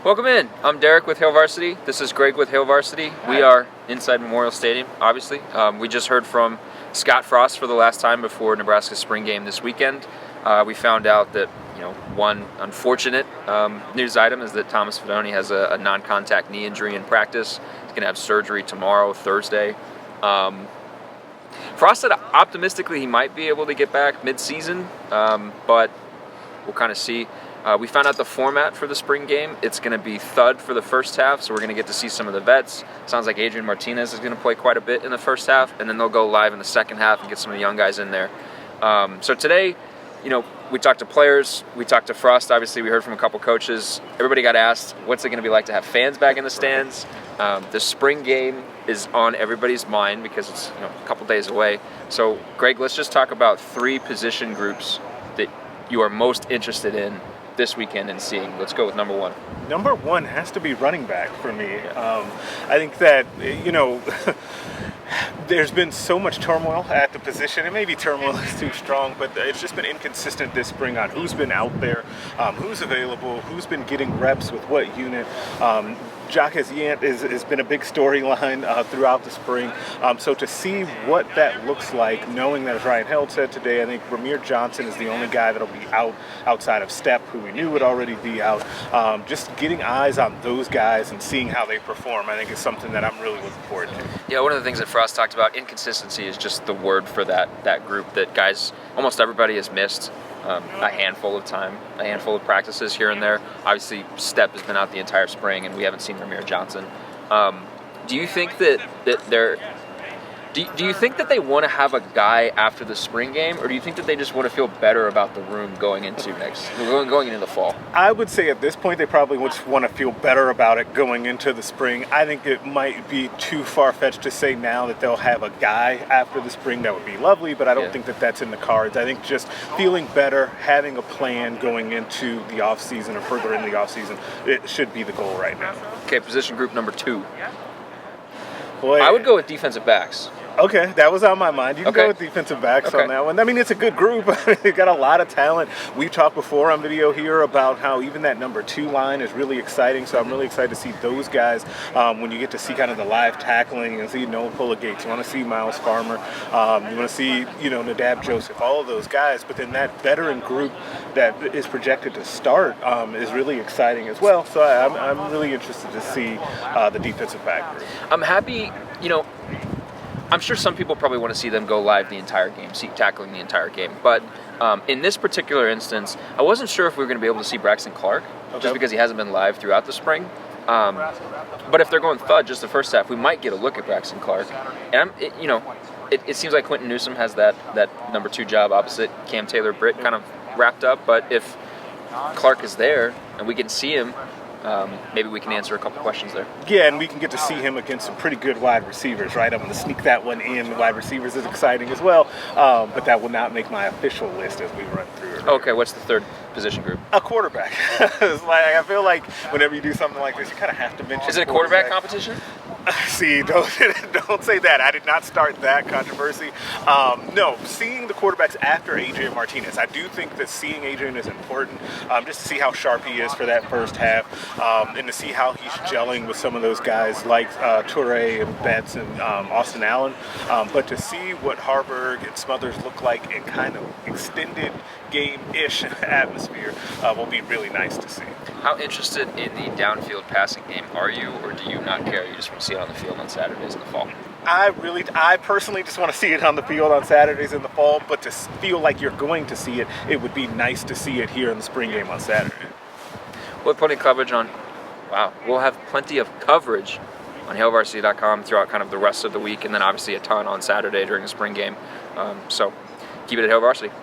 Welcome in. I'm Derek with Hail Varsity. This is Greg with Hail Varsity. We are inside Memorial Stadium, obviously. We just heard from Scott Frost for the last time before Nebraska's spring game this weekend. We found out that, one unfortunate news item is that Thomas Fidone has a non-contact knee injury in practice. He's going to have surgery tomorrow, Thursday. Frost said optimistically he might be able to get back mid-season, but we'll kind of see. We found out the format for the spring game. It's going to be thud for the first half, so we're going to get to see some of the vets. Sounds like Adrian Martinez is going to play quite a bit in the first half, and then they'll go live in the second half and get some of the young guys in there. So today, we talked to players, we talked to Frost, obviously we heard from a couple coaches. Everybody got asked, what's it going to be like to have fans back in the stands? The spring game is on everybody's mind because it's a couple days away. So Greg, let's just talk about 3 position groups that you are most interested in this weekend and seeing. Let's go with number 1. Number 1 has to be running back for me. I think that, there's been so much turmoil at the position, and maybe turmoil is too strong, but it's just been inconsistent this spring on who's been out there, who's available, who's been getting reps with what unit. Jacques Yant has been a big storyline throughout the spring. So to see what that looks like, knowing that, as Ryan Held said today, I think Ramir Johnson is the only guy that'll be out outside of Stepp, who we knew would already be out. Just getting eyes on those guys and seeing how they perform, I think, is something that I'm really looking forward to. Yeah, one of the things that Frost talked about, inconsistency, is just the word for that group that guys, almost everybody has missed. A handful of practices here and there. Obviously, Stepp has been out the entire spring, and we haven't seen Ramir Johnson. Do you think that they're? Do you think that they want to have a guy after the spring game, or do you think that they just want to feel better about the room going into the fall? I would say at this point they probably just want to feel better about it going into the spring. I think it might be too far-fetched to say now that they'll have a guy after the spring. That would be lovely, but I don't think that that's in the cards. I think just feeling better, having a plan going into the off-season or further into the off-season, it should be the goal right now. Okay, position group number 2. Boy, I would go with defensive backs. Okay, that was on my mind. You can go with defensive backs on that one. I mean, it's a good group. They've got a lot of talent. We've talked before on video here about how even that number 2 line is really exciting, so I'm really excited to see those guys when you get to see kind of the live tackling and see Noah Pulla-Gates. You want to see Miles Farmer. You want to see, Nadab Joseph, all of those guys. But then that veteran group that is projected to start is really exciting as well. So I'm really interested to see the defensive back group. I'm happy, I'm sure some people probably want to see them go live the entire game, see tackling the entire game. But in this particular instance, I wasn't sure if we were going to be able to see Braxton Clark, just because he hasn't been live throughout the spring. But if they're going thud just the first half, we might get a look at Braxton Clark. And it seems like Quentin Newsome has that number 2 job opposite Cam Taylor-Britt kind of wrapped up. But if Clark is there and we can see him, maybe we can answer a couple questions there. Yeah, and we can get to see him against some pretty good wide receivers, right? I'm going to sneak that one in. The wide receivers is exciting as well, but that will not make my official list as we run through it. Okay, what's the 3rd position group? A quarterback. I feel like whenever you do something like this, you kind of have to mention. Is it a quarterback competition? See, don't say that. I did not start that controversy. No, seeing the quarterbacks after Adrian Martinez. I do think that seeing Adrian is important, just to see how sharp he is for that first half, and to see how he's gelling with some of those guys like Toure and Betts and Austin Allen. But to see what Harburg and Smothers look like in kind of extended game-ish atmosphere will be really nice to see. How interested in the downfield passing game are you, or do you not care? You just want to see it on the field on Saturdays in the fall? I personally just want to see it on the field on Saturdays in the fall, but to feel like you're going to see it, it would be nice to see it here in the spring game on Saturday. We'll have plenty of coverage on, we'll have plenty of coverage on hailvarsity.com throughout kind of the rest of the week, and then obviously a ton on Saturday during the spring game. So keep it at Hail Varsity.